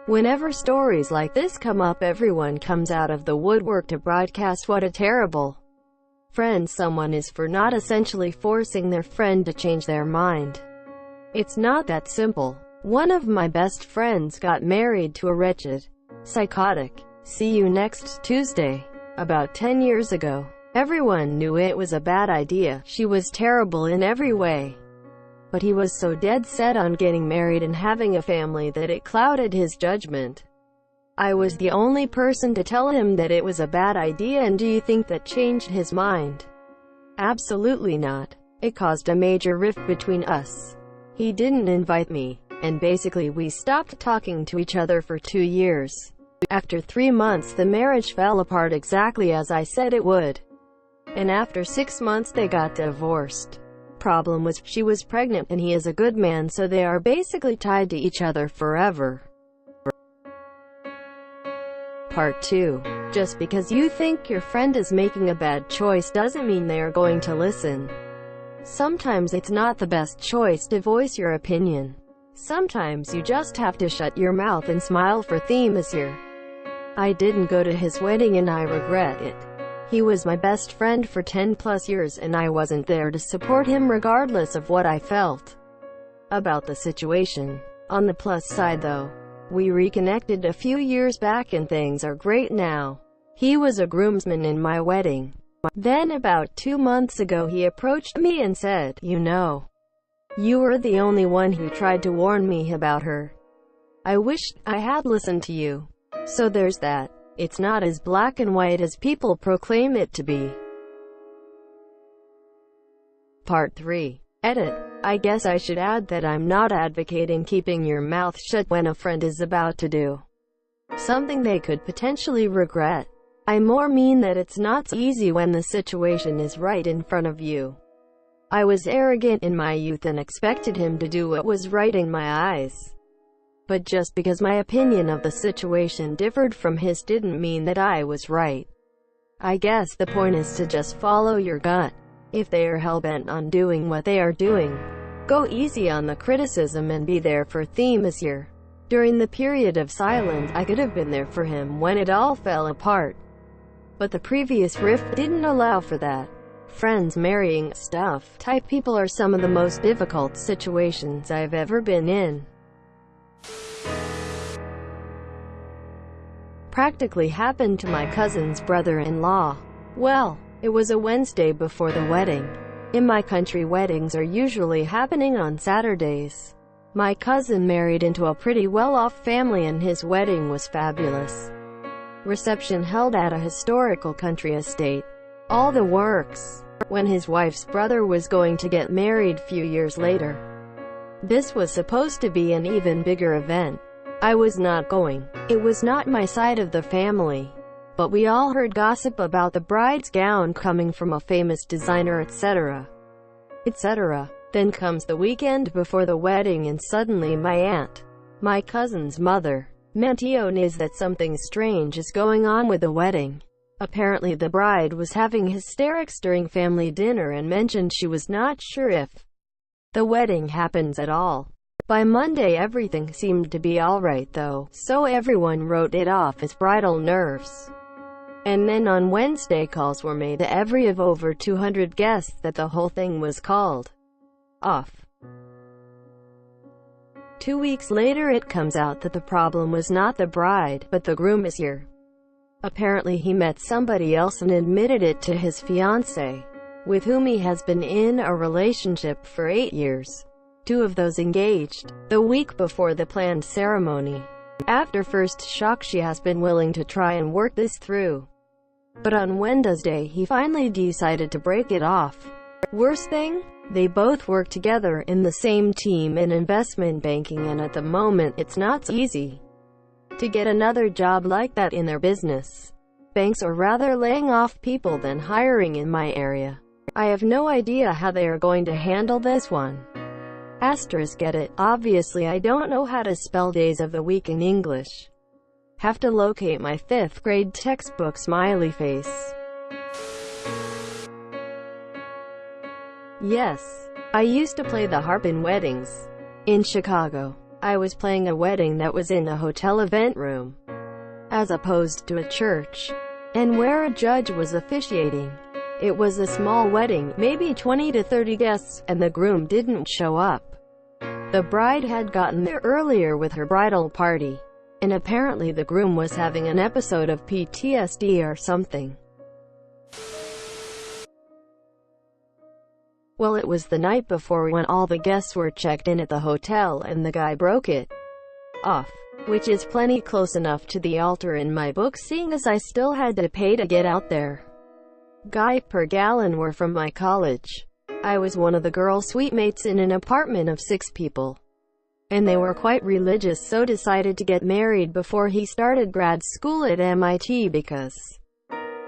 Whenever stories like this come up, everyone comes out of the woodwork to broadcast what a terrible friend someone is for not essentially forcing their friend to change their mind. It's not that simple. One of my best friends got married to a wretched, psychotic, see you next Tuesday, about 10 years ago. Everyone knew it was a bad idea. She was terrible in every way. But he was so dead set on getting married and having a family that it clouded his judgment. I was the only person to tell him that it was a bad idea, and do you think that changed his mind? Absolutely not. It caused a major rift between us. He didn't invite me, and basically we stopped talking to each other for 2 years. After 3 months the marriage fell apart exactly as I said it would. And after 6 months they got divorced. Problem was, she was pregnant and he is a good man, so they are basically tied to each other forever. Part 2. Just because you think your friend is making a bad choice doesn't mean they are going to listen. Sometimes it's not the best choice to voice your opinion. Sometimes you just have to shut your mouth and smile for theme this year. I didn't go to his wedding and I regret it. He was my best friend for 10+ years and I wasn't there to support him regardless of what I felt about the situation. On the plus side though, we reconnected a few years back and things are great now. He was a groomsman in my wedding. Then about 2 months ago he approached me and said, "You know, you were the only one who tried to warn me about her. I wished I had listened to you." So there's that. It's not as black and white as people proclaim it to be. Part 3. Edit. I guess I should add that I'm not advocating keeping your mouth shut when a friend is about to do something they could potentially regret. I more mean that it's not so easy when the situation is right in front of you. I was arrogant in my youth and expected him to do what was right in my eyes. But just because my opinion of the situation differed from his didn't mean that I was right. I guess the point is to just follow your gut. If they are hell-bent on doing what they are doing, go easy on the criticism and be there for theme this year. During the period of silence, I could have been there for him when it all fell apart. But the previous rift didn't allow for that. Friends marrying stuff type people are some of the most difficult situations I've ever been in. Practically happened to my cousin's brother-in-law. Well, it was a Wednesday before the wedding. In my country, weddings are usually happening on Saturdays. My cousin married into a pretty well-off family and his wedding was fabulous. Reception held at a historical country estate. All the works. When his wife's brother was going to get married few years later. This was supposed to be an even bigger event. I was not going. It was not my side of the family. But we all heard gossip about the bride's gown coming from a famous designer, etc. etc. Then comes the weekend before the wedding and suddenly my aunt, my cousin's mother, mentions that something strange is going on with the wedding. Apparently the bride was having hysterics during family dinner and mentioned she was not sure if the wedding happens at all. By Monday everything seemed to be alright though, so everyone wrote it off as bridal nerves. And then on Wednesday calls were made to every of over 200 guests that the whole thing was called off. 2 weeks later it comes out that the problem was not the bride, but the groom is here. Apparently he met somebody else and admitted it to his fiance, with whom he has been in a relationship for 8 years. 2 of those engaged the week before the planned ceremony. After first shock she has been willing to try and work this through. But on Wednesday he finally decided to break it off. Worst thing? They both work together in the same team in investment banking and at the moment it's not so easy to get another job like that in their business. Banks are rather laying off people than hiring in my area. I have no idea how they are going to handle this one. Asterisk get it. Obviously I don't know how to spell days of the week in English. Have to locate my 5th grade textbook smiley face. Yes, I used to play the harp in weddings. In Chicago, I was playing a wedding that was in a hotel event room, as opposed to a church, and where a judge was officiating. It was a small wedding, maybe 20 to 30 guests, and the groom didn't show up. The bride had gotten there earlier with her bridal party, and apparently the groom was having an episode of PTSD or something. Well, it was the night before when all the guests were checked in at the hotel and the guy broke it off, which is plenty close enough to the altar in my book, seeing as I still had to pay to get out there. Guy per gallon were from my college. I was one of the girl suite mates in an apartment of 6 people, and they were quite religious, so decided to get married before he started grad school at MIT because,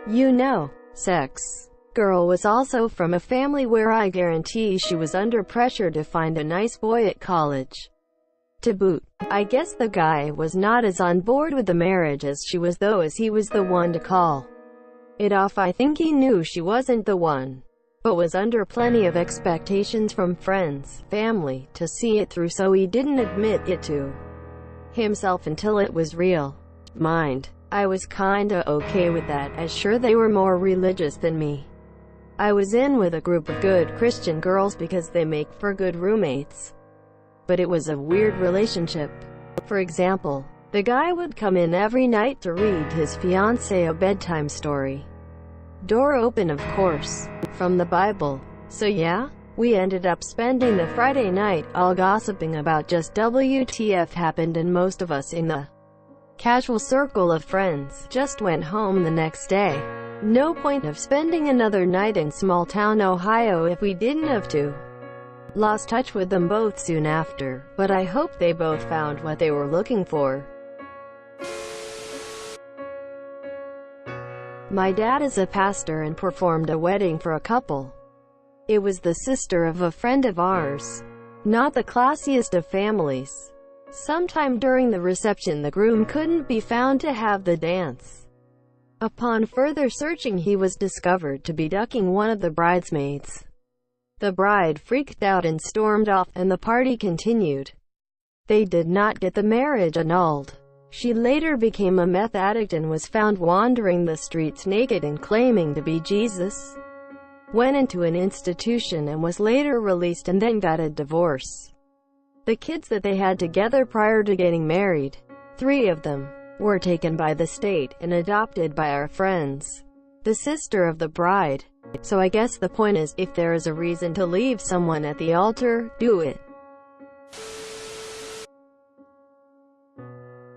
you know, sex. Girl was also from a family where I guarantee she was under pressure to find a nice boy at college. To boot, I guess the guy was not as on board with the marriage as she was, though, as he was the one to call it off. I think he knew she wasn't the one, but was under plenty of expectations from friends, family, to see it through, so he didn't admit it to himself until it was real. Mind, I was kinda okay with that, as sure they were more religious than me. I was in with a group of good Christian girls because they make for good roommates. But it was a weird relationship. For example, the guy would come in every night to read his fiance a bedtime story. Door open, of course, from the Bible. So yeah, we ended up spending the Friday night all gossiping about just WTF happened, and most of us in the casual circle of friends just went home the next day. No point of spending another night in small-town Ohio if we didn't have to. Lost touch with them both soon after, but I hope they both found what they were looking for. My dad is a pastor and performed a wedding for a couple. It was the sister of a friend of ours. Not the classiest of families. Sometime during the reception, the groom couldn't be found to have the dance. Upon further searching, he was discovered to be ducking one of the bridesmaids. The bride freaked out and stormed off, and the party continued. They did not get the marriage annulled. She later became a meth addict and was found wandering the streets naked and claiming to be Jesus. Went into an institution and was later released, and then got a divorce. The kids that they had together prior to getting married, 3 of them, were taken by the state and adopted by our friends, the sister of the bride. So I guess the point is, if there is a reason to leave someone at the altar, do it.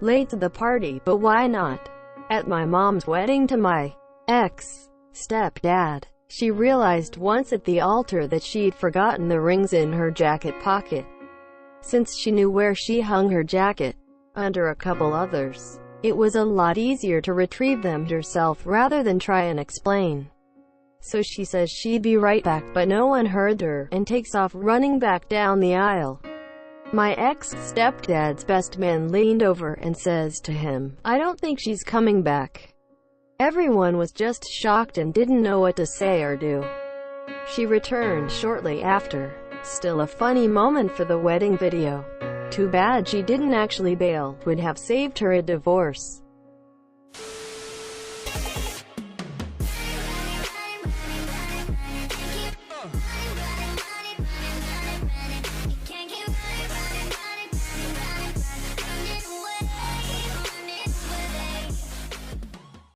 Late to the party, but why not? At my mom's wedding to my ex-stepdad, she realized once at the altar that she'd forgotten the rings in her jacket pocket. Since she knew where she hung her jacket, under a couple others, it was a lot easier to retrieve them herself rather than try and explain. So she says she'd be right back, but no one heard her, and takes off running back down the aisle. My ex-stepdad's best man leaned over and says to him, "I don't think she's coming back." Everyone was just shocked and didn't know what to say or do. She returned shortly after. Still a funny moment for the wedding video. Too bad she didn't actually bail, would have saved her a divorce.